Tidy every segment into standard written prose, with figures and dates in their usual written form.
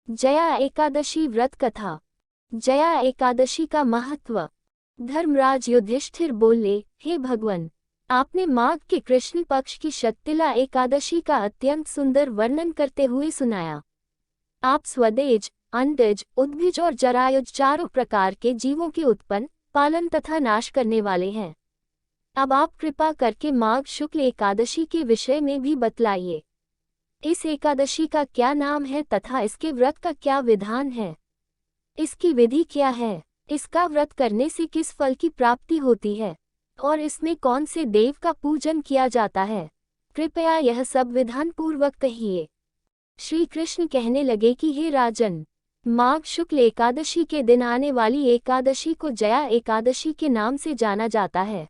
जया एकादशी व्रत कथा। जया एकादशी का महत्व। धर्मराज युधिष्ठिर बोले, हे भगवान, आपने माघ के कृष्ण पक्ष की शक्तिला एकादशी का अत्यंत सुंदर वर्णन करते हुए सुनाया। आप स्वदेज, अंडज, उद्भिज और जरायुज चारों प्रकार के जीवों के उत्पन्न, पालन तथा नाश करने वाले हैं। अब आप कृपा करके माघ शुक्ल एकादशी के विषय में भी बतलाइए। इस एकादशी का क्या नाम है तथा इसके व्रत का क्या विधान है? इसकी विधि क्या है? इसका व्रत करने से किस फल की प्राप्ति होती है और इसमें कौन से देव का पूजन किया जाता है? कृपया यह सब विधान पूर्वक कहिए। श्री कृष्ण कहने लगे कि हे राजन, माघ शुक्ल एकादशी के दिन आने वाली एकादशी को जया एकादशी के नाम से जाना जाता है।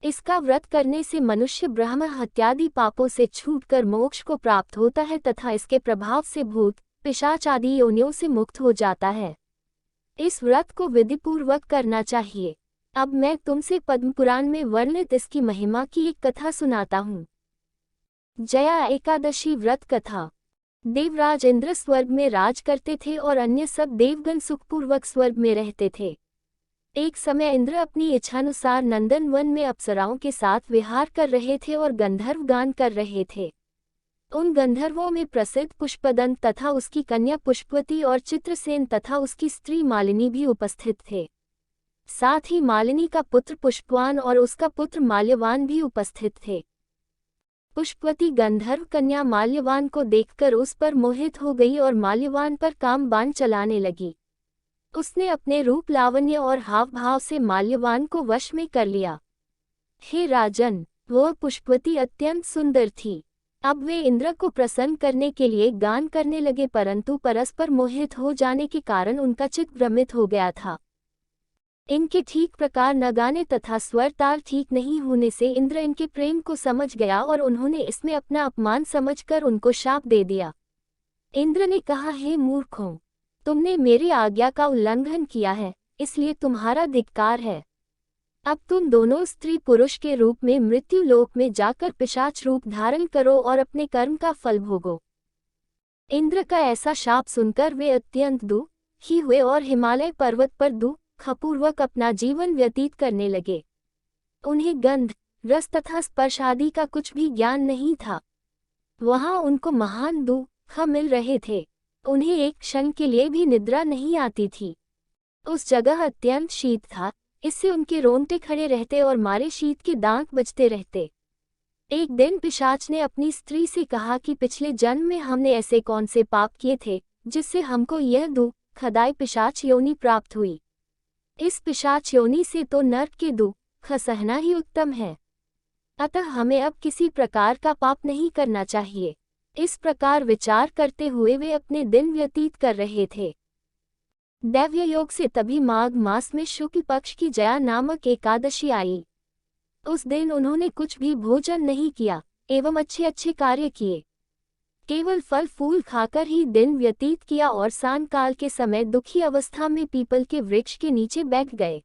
इसका व्रत करने से मनुष्य ब्रह्म हत्यादि पापों से छूटकर मोक्ष को प्राप्त होता है तथा इसके प्रभाव से भूत, पिशाच आदि योनियों से मुक्त हो जाता है। इस व्रत को विधिपूर्वक करना चाहिए। अब मैं तुमसे पद्म पुराण में वर्णित इसकी महिमा की एक कथा सुनाता हूँ। जया एकादशी व्रत कथा। देवराज इंद्र स्वर्ग में राज करते थे और अन्य सब देवगण सुखपूर्वक स्वर्ग में रहते थे। एक समय इंद्र अपनी इच्छानुसार नंदन वन में अप्सराओं के साथ विहार कर रहे थे और गंधर्व गान कर रहे थे। उन गंधर्वों में प्रसिद्ध पुष्पदंत तथा उसकी कन्या पुष्पवती और चित्रसेन तथा उसकी स्त्री मालिनी भी उपस्थित थे। साथ ही मालिनी का पुत्र पुष्पवान और उसका पुत्र माल्यवान भी उपस्थित थे। पुष्पवती गंधर्व कन्या माल्यवान को देखकर उस पर मोहित हो गई और माल्यवान पर काम बाण चलाने लगी। उसने अपने रूप लावण्य और हाव भाव से माल्यवान को वश में कर लिया। हे राजन, वह पुष्पवती अत्यंत सुंदर थी। अब वे इंद्र को प्रसन्न करने के लिए गान करने लगे, परंतु परस्पर मोहित हो जाने के कारण उनका चित्त भ्रमित हो गया था। इनके ठीक प्रकार न गाने तथा स्वर ताल ठीक नहीं होने से इंद्र इनके प्रेम को समझ गया और उन्होंने इसमें अपना अपमान समझकर उनको शाप दे दिया। इंद्र ने कहा, हे मूर्खों, तुमने मेरी आज्ञा का उल्लंघन किया है, इसलिए तुम्हारा धिक्कार है। अब तुम दोनों स्त्री पुरुष के रूप में मृत्यु लोक में जाकर पिशाच रूप धारण करो और अपने कर्म का फल भोगो। इंद्र का ऐसा शाप सुनकर वे अत्यंत दुखी हुए और हिमालय पर्वत पर दुखपूर्वक अपना जीवन व्यतीत करने लगे। उन्हें गंध, रस तथा स्पर्श आदि का कुछ भी ज्ञान नहीं था। वहां उनको महान दुख मिल रहे थे। उन्हें एक क्षण के लिए भी निद्रा नहीं आती थी। उस जगह अत्यंत शीत था, इससे उनके रोंगटे खड़े रहते और मारे शीत के दांत बजते रहते। एक दिन पिशाच ने अपनी स्त्री से कहा कि पिछले जन्म में हमने ऐसे कौन से पाप किए थे जिससे हमको यह दुखदायी पिशाच योनि प्राप्त हुई। इस पिशाच योनि से तो नरक के दुख सहना ही उत्तम है। अतः हमें अब किसी प्रकार का पाप नहीं करना चाहिए। इस प्रकार विचार करते हुए वे अपने दिन व्यतीत कर रहे थे। दैव्य योग से तभी माघ मास में शुक्ल पक्ष की जया नामक एकादशी आई। उस दिन उन्होंने कुछ भी भोजन नहीं किया एवं अच्छे अच्छे कार्य किए। केवल फल फूल खाकर ही दिन व्यतीत किया और सांयकाल के समय दुखी अवस्था में पीपल के वृक्ष के नीचे बैठ गए।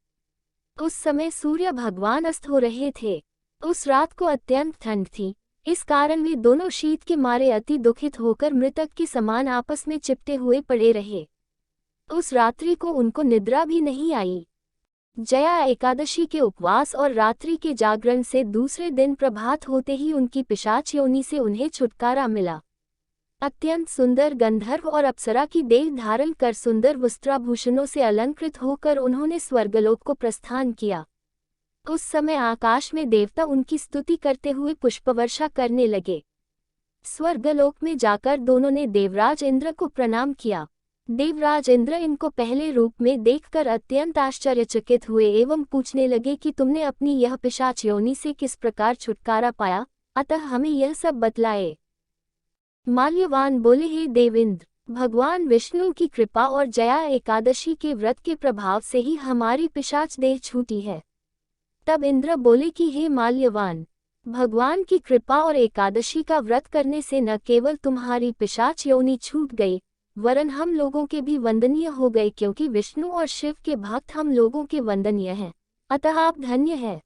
उस समय सूर्य भगवान अस्त हो रहे थे। उस रात को अत्यंत ठंड थी, इस कारण वे दोनों शीत के मारे अति दुखित होकर मृतक के समान आपस में चिपटे हुए पड़े रहे। उस रात्रि को उनको निद्रा भी नहीं आई। जया एकादशी के उपवास और रात्रि के जागरण से दूसरे दिन प्रभात होते ही उनकी पिशाच योनि से उन्हें छुटकारा मिला। अत्यंत सुंदर गंधर्व और अप्सरा की देह धारण कर सुंदर वस्त्राभूषणों से अलंकृत होकर उन्होंने स्वर्गलोक को प्रस्थान किया। उस समय आकाश में देवता उनकी स्तुति करते हुए पुष्पवर्षा करने लगे। स्वर्गलोक में जाकर दोनों ने देवराज इंद्र को प्रणाम किया। देवराज इंद्र इनको पहले रूप में देखकर अत्यंत आश्चर्यचकित हुए एवं पूछने लगे कि तुमने अपनी यह पिशाच योनि से किस प्रकार छुटकारा पाया, अतः हमें यह सब बतलाए। माल्यवान बोले, हे देवेंद्र, भगवान विष्णु की कृपा और जया एकादशी के व्रत के प्रभाव से ही हमारी पिशाच देह छूटी है। तब इंद्र बोले कि हे माल्यवान, भगवान की कृपा और एकादशी का व्रत करने से न केवल तुम्हारी पिशाच योनि छूट गई, वरन हम लोगों के भी वंदनीय हो गए, क्योंकि विष्णु और शिव के भक्त हम लोगों के वंदनीय हैं, अतः आप धन्य हैं।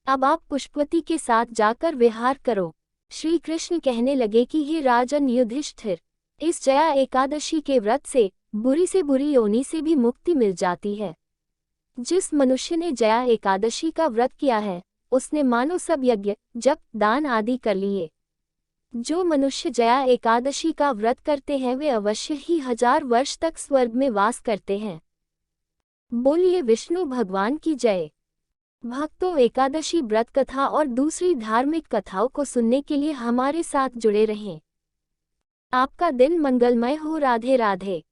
अब आप पुष्पवती के साथ जाकर विहार करो। श्री कृष्ण कहने लगे कि हे राजन युधिष्ठिर, इस जया एकादशी के व्रत से बुरी योनि से भी मुक्ति मिल जाती है। जिस मनुष्य ने जया एकादशी का व्रत किया है, उसने मानो सब यज्ञ, जप, दान आदि कर लिए। जो मनुष्य जया एकादशी का व्रत करते हैं वे अवश्य ही 1000 वर्ष तक स्वर्ग में वास करते हैं। बोलिए विष्णु भगवान की जय। भक्तों, एकादशी व्रत कथा और दूसरी धार्मिक कथाओं को सुनने के लिए हमारे साथ जुड़े रहें। आपका दिन मंगलमय हो। राधे राधे।